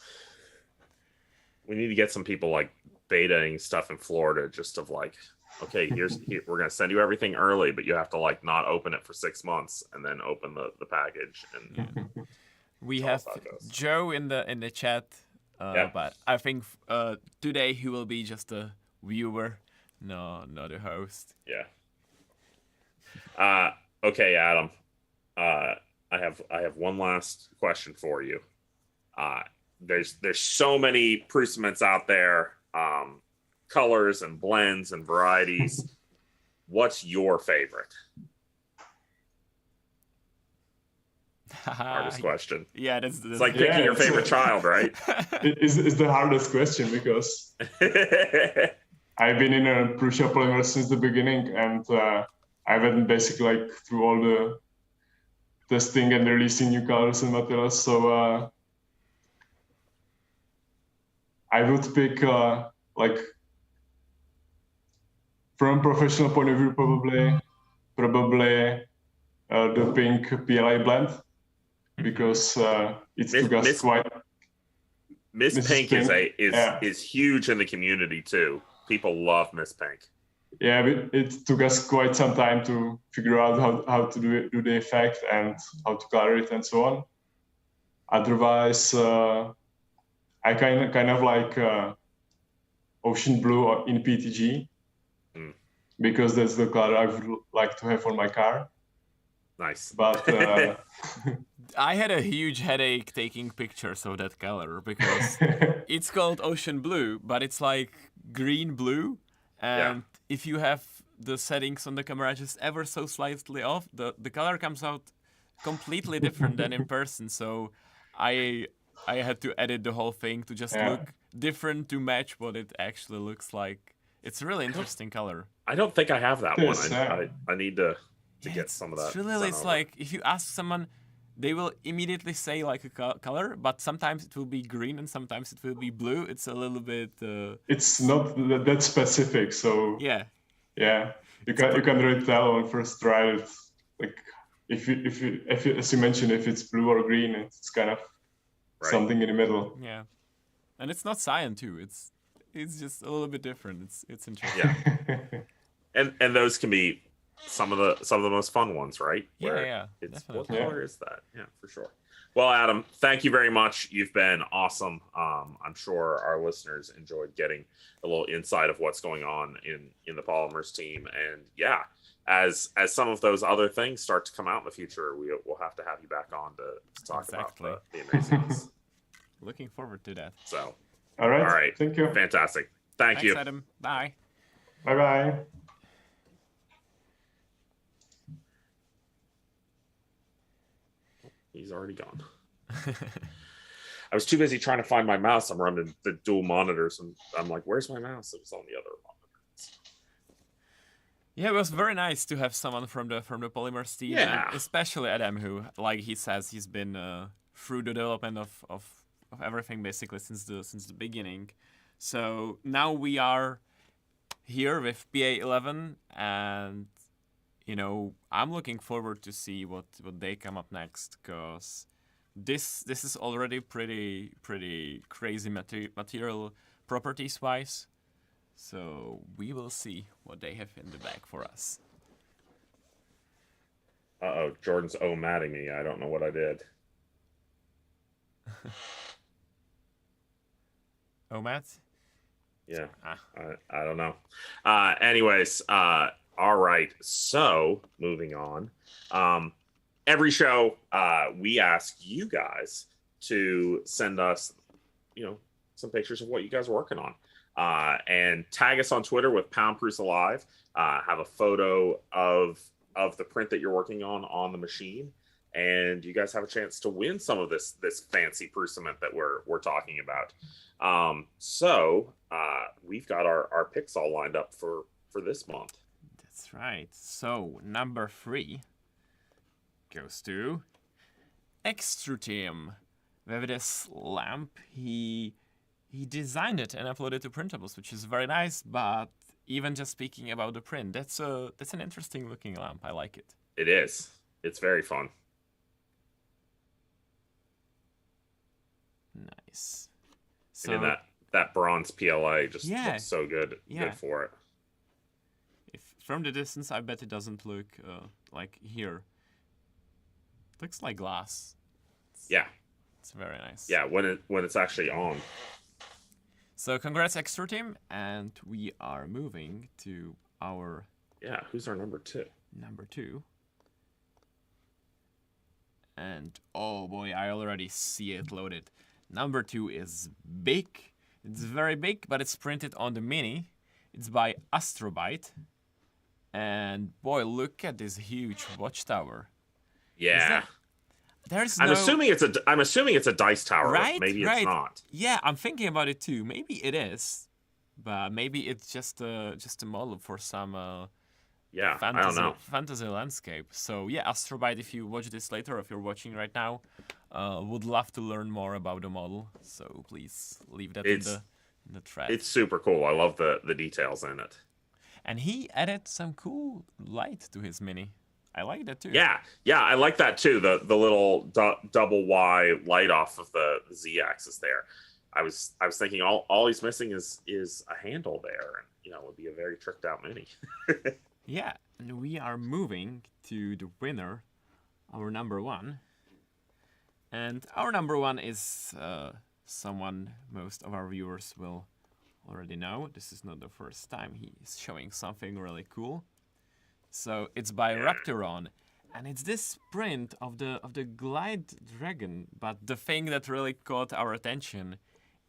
We need to get some people like betaing stuff in Florida, just of like, okay, we're gonna send you everything early, but you have to like not open it for 6 months and then open the package. And we have Joe in the chat, but I think today he will be just a viewer, no, not a host. Yeah. Okay, Adam. I have one last question for you. There's so many Prusaments out there, colors and blends and varieties. What's your favorite? Hardest question. Yeah, that's it's like picking your favorite child, right? It's the hardest question because I've been in a Prusa Polymers since the beginning, and I've been basically like through all the testing and releasing new colors and materials. So I would pick like from a professional point of view, probably the pink PLA blend, because it took us quite. Miss Pink is huge in the community too. People love Miss Pink. Yeah, it took us quite some time to figure out how to do the effect and how to color it and so on. Otherwise, I kind of like ocean blue in PTG, because that's the color I would like to have on my car. Nice. But I had a huge headache taking pictures of that color because it's called ocean blue, but it's like green blue. And if you have the settings on the camera just ever so slightly off, the color comes out completely different than in person. So I had to edit the whole thing to just look different to match what it actually looks like. It's a really interesting color. I don't think I have that one. I need to get some of that. It's like if you ask someone, they will immediately say like a color, but sometimes it will be green and sometimes it will be blue. It's a little bit. It's not that specific, so yeah, you can really tell on first try. It's like if you as you mentioned, if it's blue or green, it's kind of something in the middle. Yeah, and it's not cyan too. It's just a little bit different. It's interesting. Yeah, and those can be some of the most fun ones, right? Yeah, What color is that? Yeah, for sure. Well, Adam, thank you very much. You've been awesome. I'm sure our listeners enjoyed getting a little insight of what's going on in the Polymers team. And yeah, as some of those other things start to come out in the future, we'll have to have you back on to talk about the amazingness. Looking forward to that. So, all right. Thank you. Fantastic. Thanks, you, Adam. Bye. Bye. He's already gone. I was too busy trying to find my mouse. I'm running the dual monitors, and I'm like, "Where's my mouse?" It was on the other monitor. Yeah, it was very nice to have someone from the Polymers team, and especially Adam, who, like he says, he's been through the development of of everything basically since the beginning. So now we are here with PA11, and I'm looking forward to see what they come up next, because this is already pretty crazy material properties wise. So we will see what they have in the bag for us. Uh-oh, Jordan's matting me. I don't know what I did. Matt? Yeah, I don't know. Anyways, all right. So moving on. Every show, we ask you guys to send us, some pictures of what you guys are working on, and tag us on Twitter with #PrusaLive. Have a photo of the print that you're working on the machine, and you guys have a chance to win some of this fancy Prusament that we're talking about. So we've got our picks all lined up for this month. That's right. So number 3 goes to Extruteam. With this lamp, he designed it and uploaded to Printables, which is very nice. But even just speaking about the print, that's an interesting looking lamp. I like it. It is. It's very fun. Nice. So and then that bronze PLA just yeah, looks so good. Yeah. Good for it. From the distance, I bet it doesn't look like here. It looks like glass. It's very nice. Yeah, when it's actually on. So congrats, Extruteam, and we are moving to our who's our number 2? Number 2. And oh boy, I already see it loaded. Number 2 is big. It's very big, but it's printed on the Mini. It's by Astrobyte. And boy, look at this huge watchtower. Yeah. I'm assuming it's a dice tower, right? But maybe it's not. Yeah, I'm thinking about it too. Maybe it is, but maybe it's just a model for some I don't know. fantasy landscape. So yeah, Astrobyte, if you watch this later, or if you're watching right now, would love to learn more about the model. So please leave that in the thread. It's super cool. I love the details in it. And he added some cool light to his Mini. I like that too. Yeah, I like that too. The little double Y light off of the Z-axis there. I was thinking all he's missing is a handle there, and it would be a very tricked out Mini. Yeah, and we are moving to the winner, our number 1. And our number 1 is someone most of our viewers will already know. This is not the first time he is showing something really cool. So it's by Raptoron, and it's this print of the Glide Dragon. But the thing that really caught our attention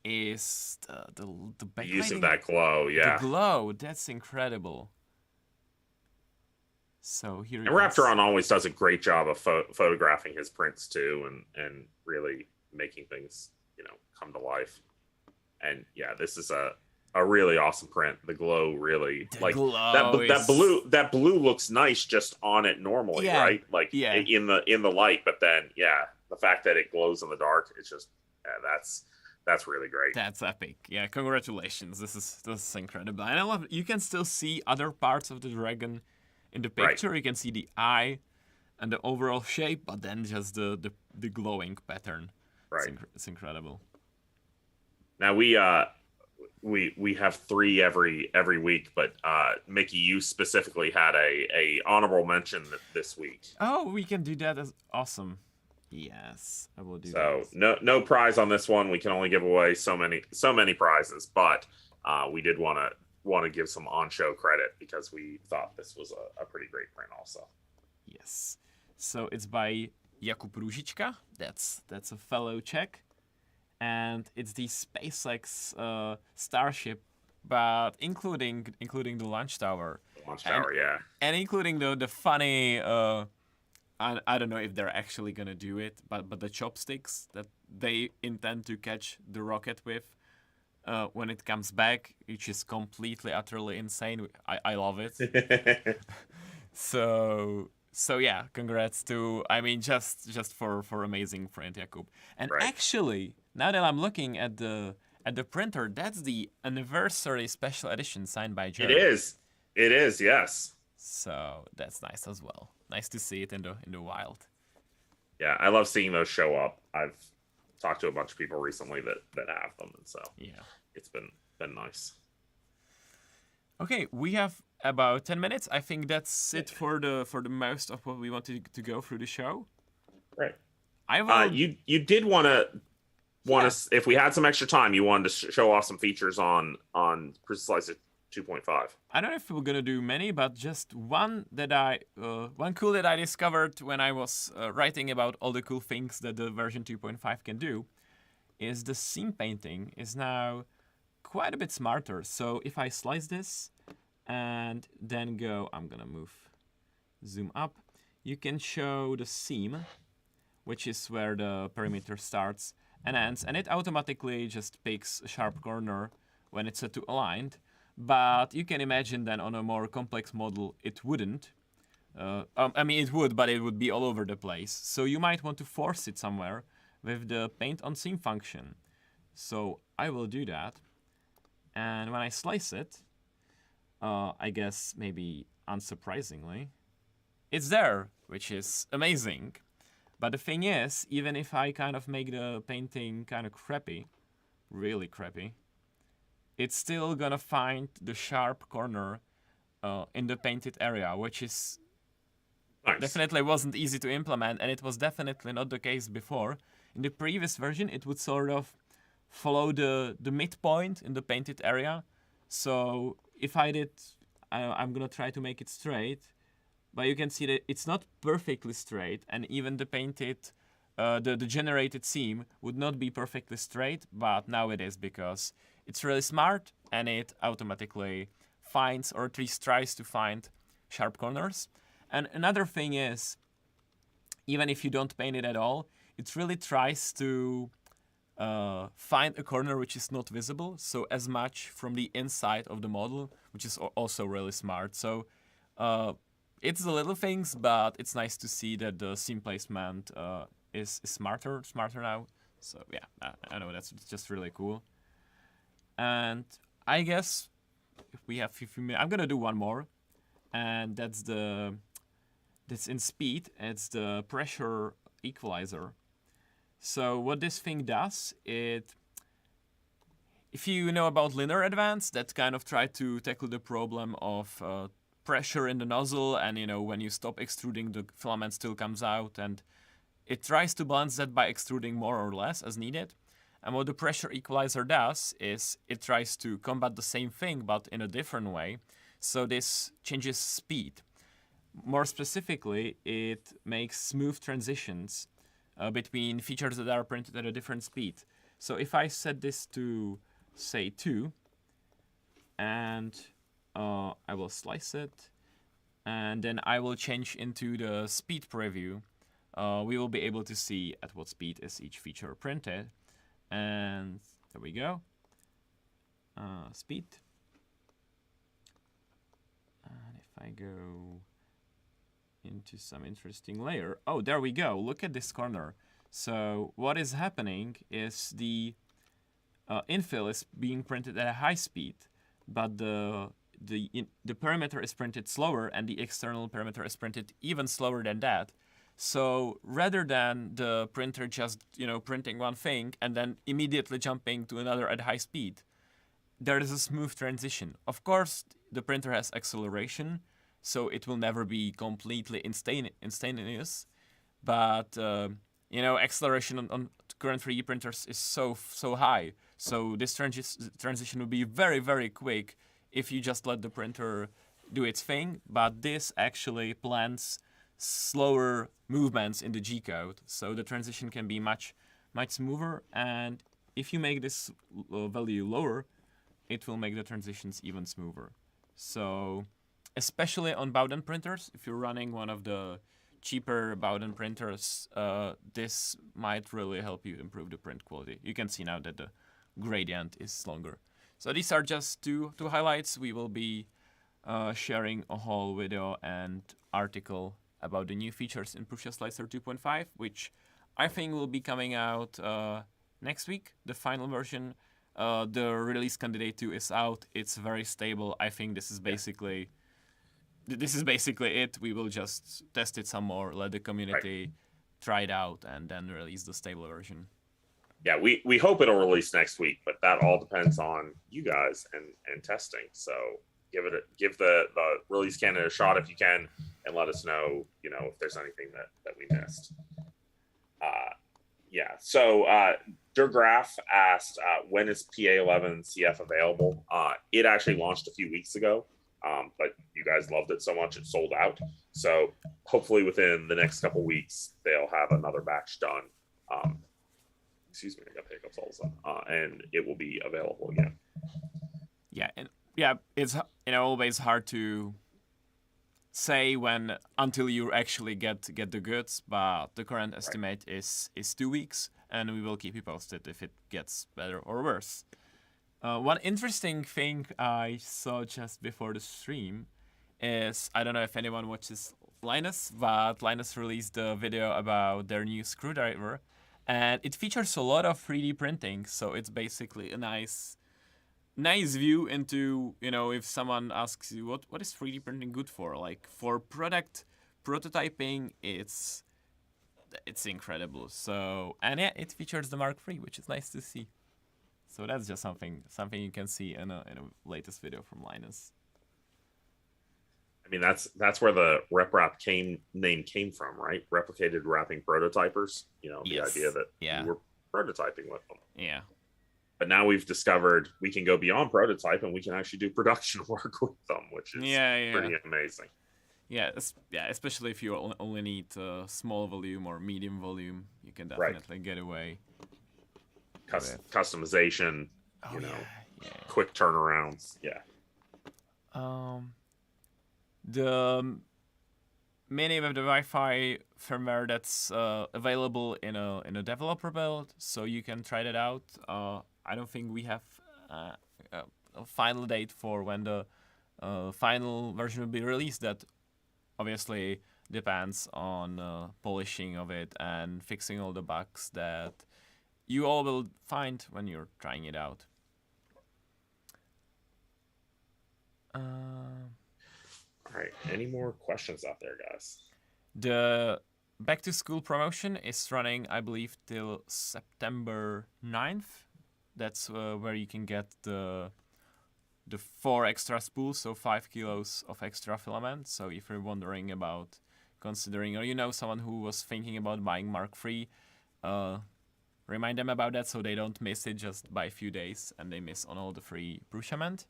is the backlighting. Use of that glow, yeah. The glow, that's incredible. So here. And Raptoron always does a great job of photographing his prints too, and really making things come to life. And yeah, this is a really awesome print. The glow really that blue looks nice just on it normally, right? Like in the light, but then the fact that it glows in the dark, it's just that's really great. That's epic. Yeah, congratulations. This is incredible. And I love it. You can still see other parts of the dragon in the picture. Right. You can see the eye and the overall shape, but then just the glowing pattern. Right. It's incredible. Now we have 3 every week, but Mickey, you specifically had a honorable mention this week. Oh, we can do that. As awesome. Yes, I will do that. So no prize on this one. We can only give away so many prizes, but we did want to give some on-show credit because we thought this was a pretty great print also. Yes. So it's by Jakub Ružička. That's a fellow Czech. And it's the SpaceX Starship, but including the launch tower. The launch tower, yeah. And including the funny, I don't know if they're actually going to do it, but the chopsticks that they intend to catch the rocket with when it comes back, which is completely, utterly insane. I love it. So So yeah, congrats to, I mean, just for amazing print, Jakub. And Right. actually, now that I'm looking at the printer, that's the anniversary special edition signed by Joe. It is. It is. Yes. So that's nice as well. Nice to see it in the wild. Yeah, I love seeing those show up. I've talked to a bunch of people recently that have them, and so Yeah. it's been nice. Okay, we have about 10 minutes. I think that's it for the most of what we wanted to go through the show. Right. I will. You did want to if we had some extra time, you wanted to show off some features on PrusaSlicer 2.5. I don't know if we're gonna do many, but just one cool that I discovered when I was writing about all the cool things that the version 2.5 can do is the seam painting is now quite a bit smarter. So if I slice this and then go, I'm gonna zoom up, you can show the seam, which is where the perimeter starts and ends, and it automatically just picks a sharp corner when it's set to aligned. But you can imagine then on a more complex model, it wouldn't. I mean, it would, but it would be all over the place. So you might want to force it somewhere with the paint on seam function. So I will do that. And when I slice it, I guess maybe unsurprisingly, it's there, which is amazing. But the thing is, even if I kind of make the painting kind of crappy, really crappy, it's still gonna find the sharp corner in the painted area, which is Nice. definitely wasn't easy to implement, and it was definitely not the case before. In the previous version, it would sort of follow the midpoint in the painted area. So if I did, I'm gonna try to make it straight, but you can see that it's not perfectly straight, and even the painted, the generated seam would not be perfectly straight, but now it is because it's really smart and it automatically finds, or at least tries to find, sharp corners. And another thing is, even if you don't paint it at all, it really tries to find a corner which is not visible, so as much from the inside of the model, which is also really smart. So it's the little things, but it's nice to see that the seam placement is smarter now. So yeah, I know that's just really cool. And I guess if we have 15 minutes, I'm gonna do one more, and that's in speed. It's the pressure equalizer. So what this thing does, if you know about linear advance, that kind of try to tackle the problem of pressure in the nozzle, and when you stop extruding, the filament still comes out, and it tries to balance that by extruding more or less as needed. And what the pressure equalizer does is it tries to combat the same thing, but in a different way. So this changes speed. More specifically, it makes smooth transitions between features that are printed at a different speed. So if I set this to, say, 2, and I will slice it, and then I will change into the speed preview, we will be able to see at what speed is each feature printed. And there we go. Speed. And if I go into some interesting layer, oh, there we go. Look at this corner. So what is happening is the infill is being printed at a high speed, but the perimeter is printed slower, and the external perimeter is printed even slower than that. So rather than the printer just, printing one thing and then immediately jumping to another at high speed, there is a smooth transition. Of course, the printer has acceleration, so it will never be completely instantaneous. But, acceleration on current 3D printers is so high. So this transition will be very, very quick if you just let the printer do its thing. But this actually plans slower movements in the G code, so the transition can be much smoother. And if you make this value lower, it will make the transitions even smoother. So especially on Bowden printers, if you're running one of the cheaper Bowden printers, this might really help you improve the print quality. You can see now that the gradient is longer. So these are just two highlights. We will be sharing a whole video and article about the new features in PrusaSlicer 2.5, which I think will be coming out next week, the final version. The release candidate 2 is out. It's very stable. I think this is basically it. We will just test it some more, let the community try it out, and then release the stable version. Yeah, we hope it'll release next week, but that all depends on you guys and testing. So give the release candidate a shot if you can, and let us know, if there's anything that we missed. So Durgraf asked, when is PA11 CF available? It actually launched a few weeks ago, but you guys loved it so much it sold out. So hopefully within the next couple weeks they'll have another batch done. Excuse me, I got hiccups all of a sudden, and it will be available again. It's always hard to say when until you actually get the goods, but the current estimate is 2 weeks, and we will keep you posted if it gets better or worse. One interesting thing I saw just before the stream is, I don't know if anyone watches Linus, but Linus released a video about their new screwdriver, and it features a lot of 3D printing, so it's basically a nice view into, if someone asks you what is 3D printing good for, like for product prototyping, it's incredible. So, and yeah, it features the Mark III, which is nice to see. So that's just something you can see in a latest video from Linus. I mean, that's where the RepRap name came from, right? Replicated wrapping prototypers. The idea that you were prototyping with them. Yeah. But now we've discovered we can go beyond prototype and we can actually do production work with them, which is pretty amazing. Yeah, especially if you only need small volume or medium volume, you can definitely get away. Customization, quick turnarounds. Yeah. The many of the Wi-Fi firmware that's available in a developer build, so you can try that out. I don't think we have a final date for when the final version will be released. That obviously depends on polishing of it and fixing all the bugs that you all will find when you're trying it out. All right. Any more questions out there, guys? The back to school promotion is running, I believe, till September 9th. That's where you can get the 4 extra spools, so 5 kilos of extra filament. So if you're wondering about considering, or someone who was thinking about buying Mark III, remind them about that so they don't miss it just by a few days and they miss on all the free Prusament.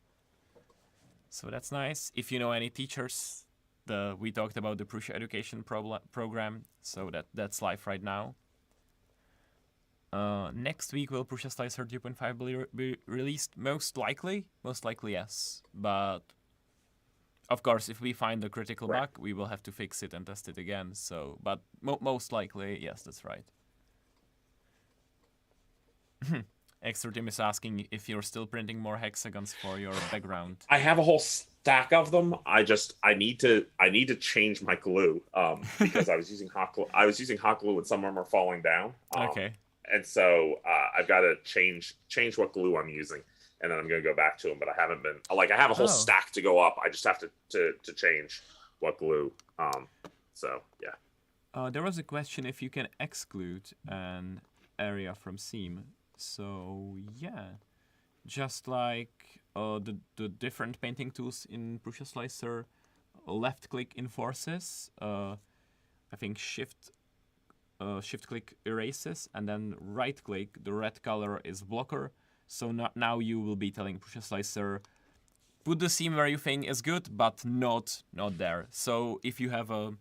So that's nice. If you know any teachers, we talked about the Prusa Education program, so that's live right now. Next week will PrusaSlicer 2.5 be released? Most likely yes. But of course, if we find a critical bug, we will have to fix it and test it again. So, but most likely, yes, that's right. Extra Team is asking if you're still printing more hexagons for your background. I have a whole stack of them. I need to change my glue because I was using hot glue and some of them are falling down. Okay. And so I've got to change what glue I'm using, and then I'm going to go back to them. But I haven't been I have a whole stack to go up. I just have to change what glue. So yeah. There was a question if you can exclude an area from seam. So yeah, just like the different painting tools in PrusaSlicer, left click enforces. I think shift click erases, and then right click, the red color is blocker. So now you will be telling PrusaSlicer, put the seam where you think is good, but not there. So if you have a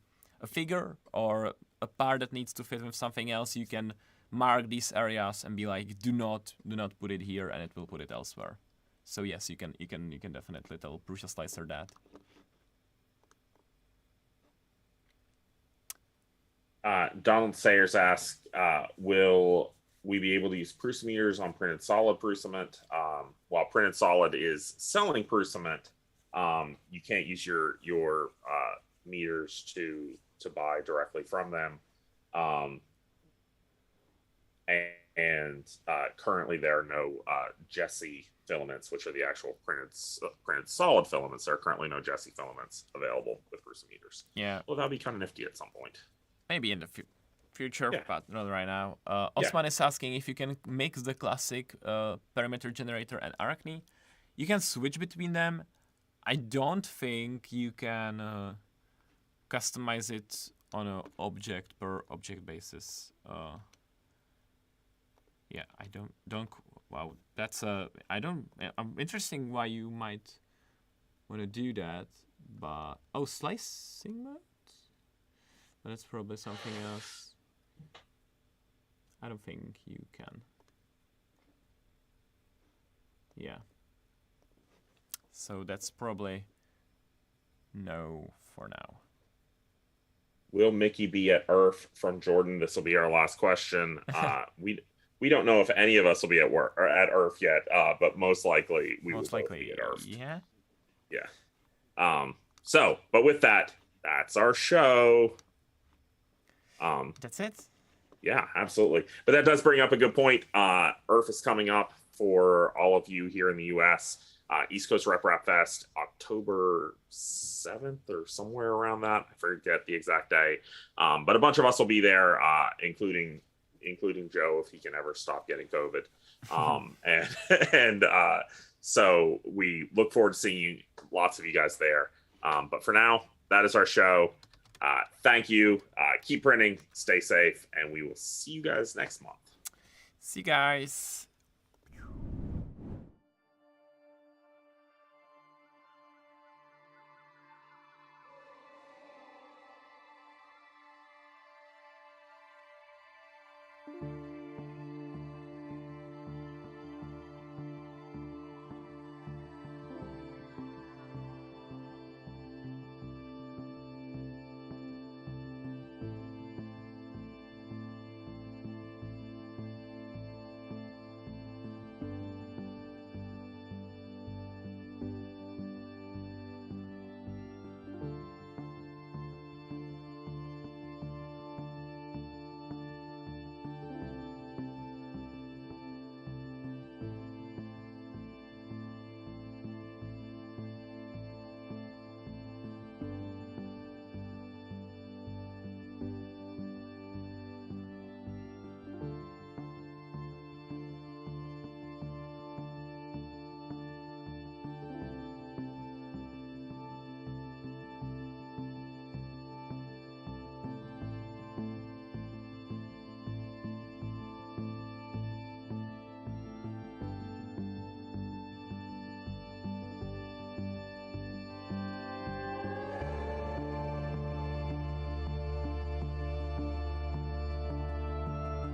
figure or a part that needs to fit with something else, you can mark these areas and be like, do not put it here, and it will put it elsewhere. So yes, you can definitely tell PrusaSlicer that. Donald Sayers asks, will we be able to use Prusa meters on printed solid Prusament? While printed solid is selling Prusament, you can't use your meters to to buy directly from them. And currently there are no Jesse filaments, which are the actual printed solid filaments. There are currently no Jesse filaments available with Prusa meters. Yeah. Well, that'll be kind of nifty at some point. Maybe in the future, Yeah. but not right now. Osman is asking if you can mix the classic perimeter generator and Arachne. You can switch between them. I don't think you can customize it on a object per object basis. Yeah, I don't. Wow, that's I'm interesting why you might want to do that, but slicing mode. That's probably something else. I don't think you can. Yeah. So that's probably no for now. Will Mickey be at Earth from Jordan? This will be our last question. We don't know if any of us will be at work or at Earth yet, but most likely we will be at Earth. Yeah. Yeah. So, but with that, that's our show. That's it. Yeah, absolutely. But that does bring up a good point. Earth is coming up for all of you here in the U.S. East Coast Rep Fest, October 7th or somewhere around that. I forget the exact day. But a bunch of us will be there, including Joe, if he can ever stop getting COVID. So we look forward to seeing lots of you guys there. But for now, that is our show. Thank you. Keep printing, stay safe, and we will see you guys next month. See you guys.